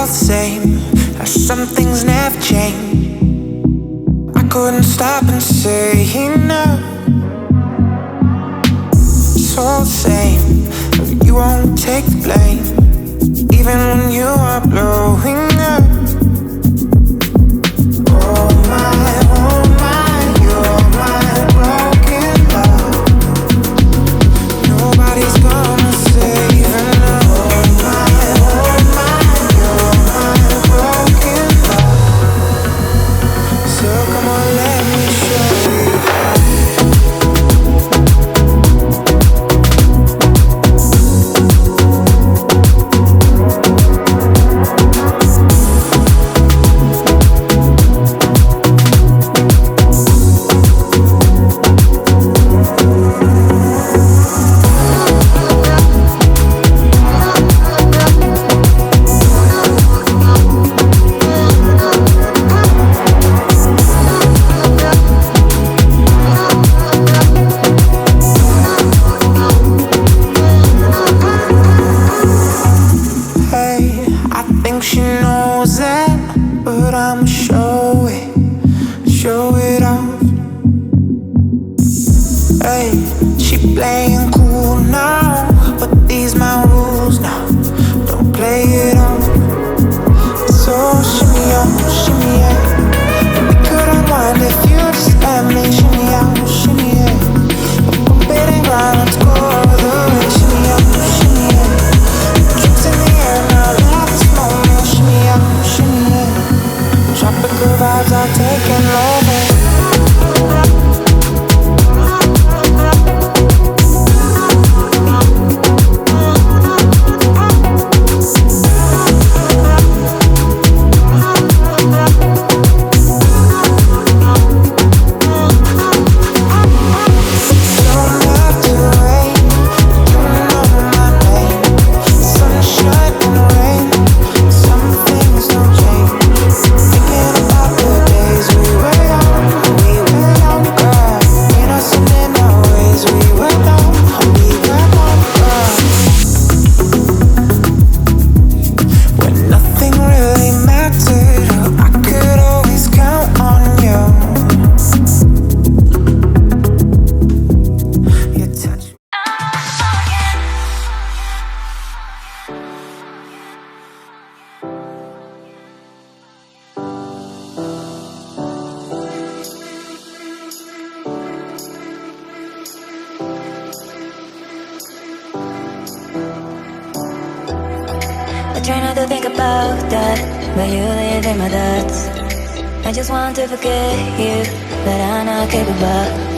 all the same, how some things never change. I couldn't stop and say enough. It's all the same, but you won't take the blame, even when you are blowing up. Oh my, you're my broken love. Nobody's gonna save enough. Oh my, you're my broken love. So come on, let me show you. Try not to think about that, but you live in my thoughts. I just want to forget you, but I'm not capable.